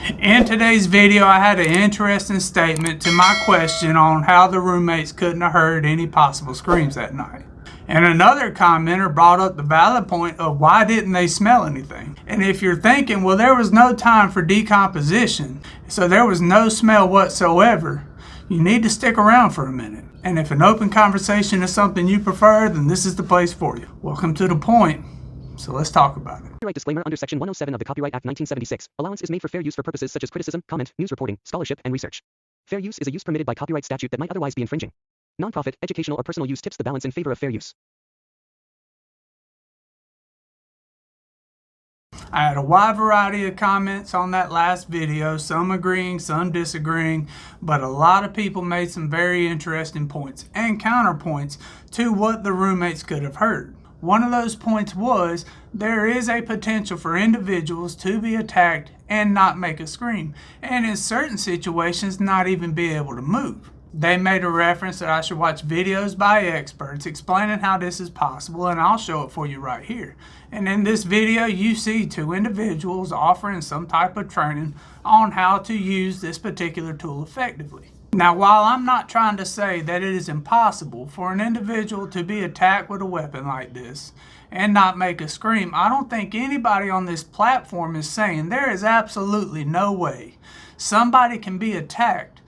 In today's video, I had an interesting statement to my question on how the roommates couldn't have heard any possible screams that night. And another commenter brought up the valid point of why didn't they smell anything? And if you're thinking, well, there was no time for decomposition, so there was no smell whatsoever, you need to stick around for a minute. And if an open conversation is something you prefer, then this is the place for you. Welcome to the point. So let's talk about it. Copyright disclaimer under Section 107 of the Copyright Act 1976. Allowance is made for fair use for purposes such as criticism, comment, news reporting, scholarship, and research. Fair use is a use permitted by copyright statute that might otherwise be infringing. Nonprofit, educational, or personal use tips the balance in favor of fair use. I had a wide variety of comments on that last video, some agreeing, some disagreeing, but a lot of people made some very interesting points and counterpoints to what the roommates could have heard. One of those points was there is a potential for individuals to be attacked and not make a scream, and in certain situations not even be able to move. They made a reference that I should watch videos by experts explaining how this is possible, and I'll show it for you right here. And in this video you see two individuals offering some type of training on how to use this particular tool effectively. Now, while I'm not trying to say that it is impossible for an individual to be attacked with a weapon like this and not make a scream, I don't think anybody on this platform is saying there is absolutely no way somebody can be attacked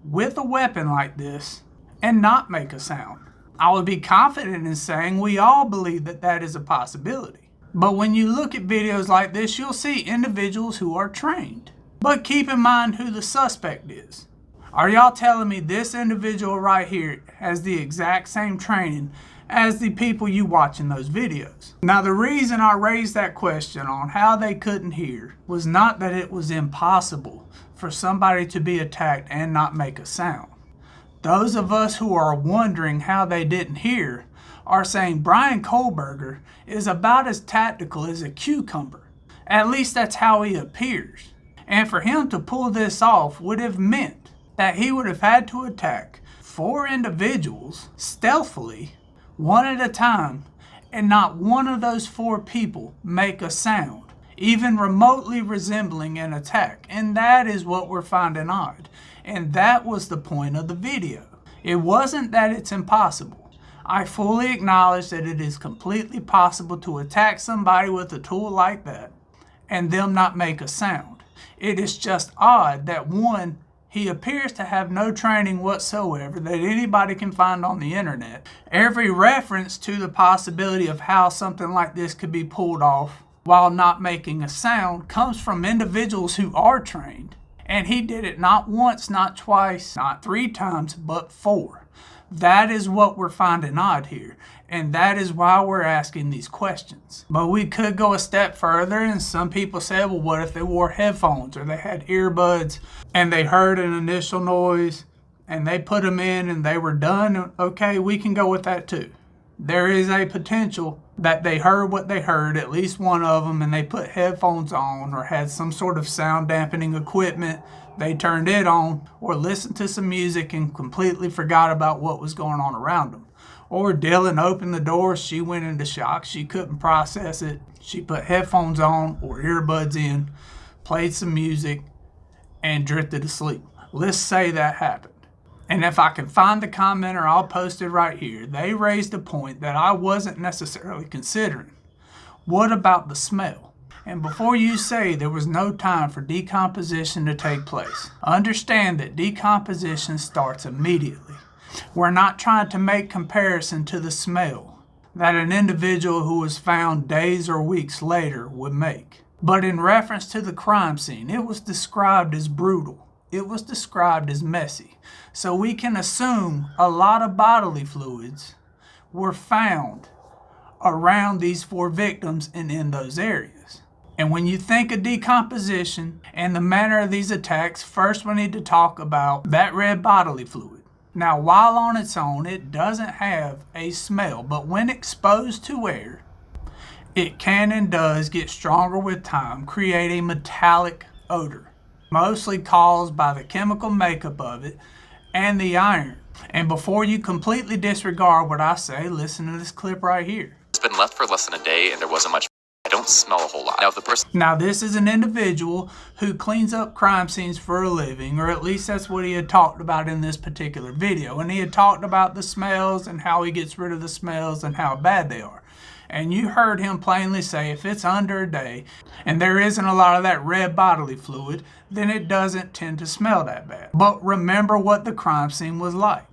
with a weapon like this and not make a sound. I would be confident in saying we all believe that that is a possibility. But when you look at videos like this, you'll see individuals who are trained. But keep in mind who the suspect is. Are y'all telling me this individual right here has the exact same training as the people you watch in those videos? Now, the reason I raised that question on how they couldn't hear was not that it was impossible for somebody to be attacked and not make a sound. Those of us who are wondering how they didn't hear are saying Brian Kohlberger is about as tactical as a cucumber. At least that's how he appears. And for him to pull this off would have meant that he would have had to attack 4 individuals stealthily, one at a time, and not one of those 4 people make a sound, even remotely resembling an attack. And that is what we're finding odd. And that was the point of the video. It wasn't that it's impossible. I fully acknowledge that it is completely possible to attack somebody with a tool like that and them not make a sound. It is just odd that one, he appears to have no training whatsoever that anybody can find on the internet. Every reference to the possibility of how something like this could be pulled off while not making a sound comes from individuals who are trained. And he did it not once, not twice, not 3 times, but 4. That is what we're finding odd here. And that is why we're asking these questions. But we could go a step further, and some people said, well, what if they wore headphones or they had earbuds and they heard an initial noise and they put them in and they were done? Okay, we can go with that too. There is a potential that they heard what they heard, at least one of them, and they put headphones on or had some sort of sound dampening equipment. They turned it on or listened to some music and completely forgot about what was going on around them. Or Dylan opened the door, she went into shock, she couldn't process it. She put headphones on or earbuds in, played some music, and drifted asleep. Let's say that happened. And if I can find the commenter, I'll post it right here. They raised a point that I wasn't necessarily considering. What about the smell? And before you say there was no time for decomposition to take place, understand that decomposition starts immediately. We're not trying to make comparison to the smell that an individual who was found days or weeks later would make. But in reference to the crime scene, it was described as brutal. It was described as messy. So we can assume a lot of bodily fluids were found around these 4 victims and in those areas. And when you think of decomposition and the manner of these attacks, first we need to talk about that red bodily fluid. Now, while on its own, it doesn't have a smell, but when exposed to air, it can and does get stronger with time, create a metallic odor, mostly caused by the chemical makeup of it and the iron. And before you completely disregard what I say, listen to this clip right here. It's been left for less than a day and there wasn't much I don't smell a whole lot. Now, if the person... Now, this is an individual who cleans up crime scenes for a living, or at least that's what he had talked about in this particular video. And he had talked about the smells and how he gets rid of the smells and how bad they are. And you heard him plainly say if it's under a day and there isn't a lot of that red bodily fluid, then it doesn't tend to smell that bad. But remember what the crime scene was like.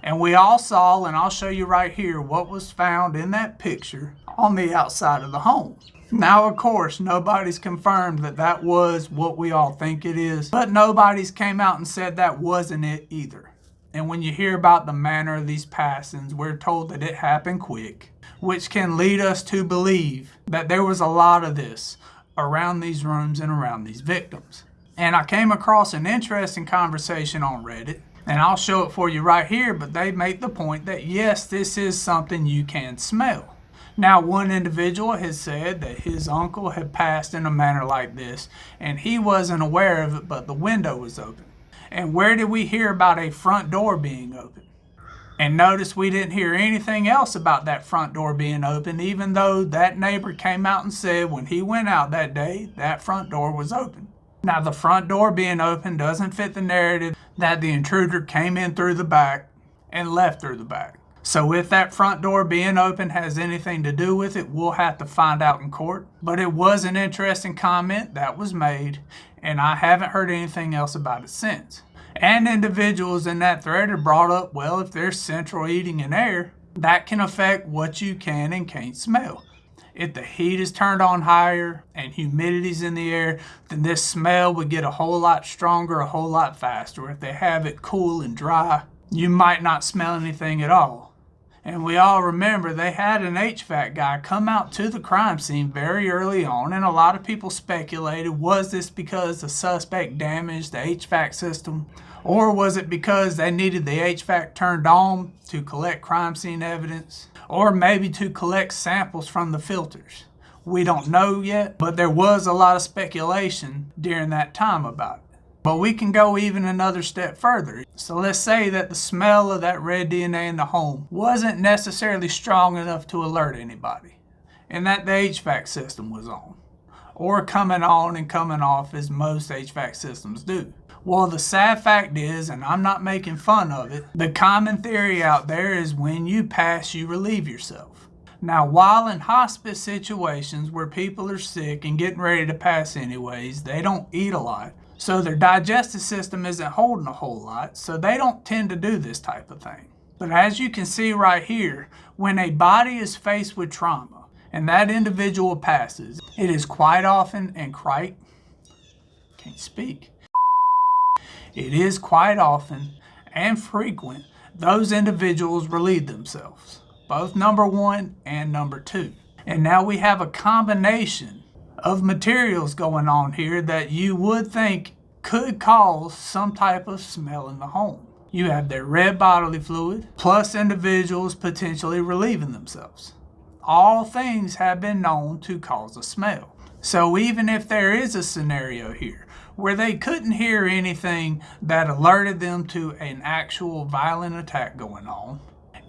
And we all saw, and I'll show you right here, what was found in that picture on the outside of the home. Now, of course, nobody's confirmed that that was what we all think it is, but nobody's came out and said that wasn't it either. And when you hear about the manner of these passings, we're told that it happened quick, which can lead us to believe that there was a lot of this around these rooms and around these victims. And I came across an interesting conversation on Reddit, and I'll show it for you right here, but they make the point that yes, this is something you can smell. Now, one individual has said that his uncle had passed in a manner like this, and he wasn't aware of it, but the window was open. And where did we hear about a front door being open? And notice we didn't hear anything else about that front door being open, even though that neighbor came out and said when he went out that day, that front door was open. Now, the front door being open doesn't fit the narrative that the intruder came in through the back and left through the back. So if that front door being open has anything to do with it, we'll have to find out in court. But it was an interesting comment that was made, and I haven't heard anything else about it since. And individuals in that thread have brought up, well, if there's central heating and air, that can affect what you can and can't smell. If the heat is turned on higher and humidity's in the air, then this smell would get a whole lot stronger, a whole lot faster. If they have it cool and dry, you might not smell anything at all. And we all remember they had an HVAC guy come out to the crime scene very early on, and a lot of people speculated, was this because the suspect damaged the HVAC system? Or was it because they needed the HVAC turned on to collect crime scene evidence? Or maybe to collect samples from the filters? We don't know yet, but there was a lot of speculation during that time about it. But we can go even another step further. So let's say that the smell of that red DNA in the home wasn't necessarily strong enough to alert anybody, and that the HVAC system was on, or coming on and coming off as most HVAC systems do. Well, the sad fact is, and I'm not making fun of it, the common theory out there is when you pass, you relieve yourself. Now, while in hospice situations where people are sick and getting ready to pass anyways, they don't eat a lot. So their digestive system isn't holding a whole lot, so they don't tend to do this type of thing. But as you can see right here, when a body is faced with trauma and that individual passes, it is quite often and it is quite often and frequent those individuals relieve themselves, both number one and number two. And now we have a combination of materials going on here that you would think could cause some type of smell in the home. You have their red bodily fluid, plus individuals potentially relieving themselves. All things have been known to cause a smell. So even if there is a scenario here where they couldn't hear anything that alerted them to an actual violent attack going on,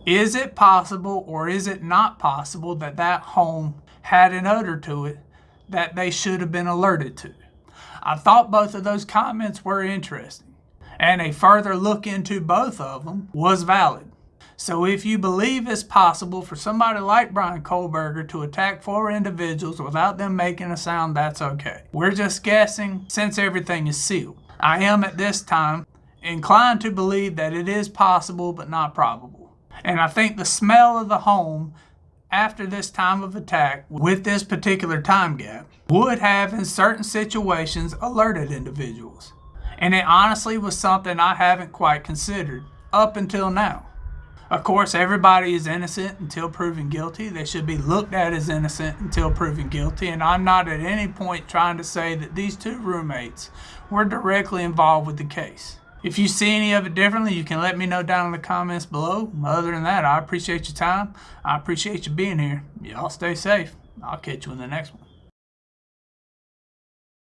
is it possible or is it not possible that that home had an odor to it that they should have been alerted to? I thought both of those comments were interesting, and a further look into both of them was valid. So if you believe it's possible for somebody like Brian Kohlberger to attack 4 individuals without them making a sound, that's okay. We're just guessing since everything is sealed. I am at this time inclined to believe that it is possible but not probable. And I think the smell of the home after this time of attack, with this particular time gap, would have in certain situations alerted individuals. And it honestly was something I haven't quite considered up until now. Of course, everybody is innocent until proven guilty. They should be looked at as innocent until proven guilty. And I'm not at any point trying to say that these 2 roommates were directly involved with the case. If you see any of it differently, you can let me know down in the comments below. Other than that, I appreciate your time. I appreciate you being here. Y'all stay safe. I'll catch you in the next one.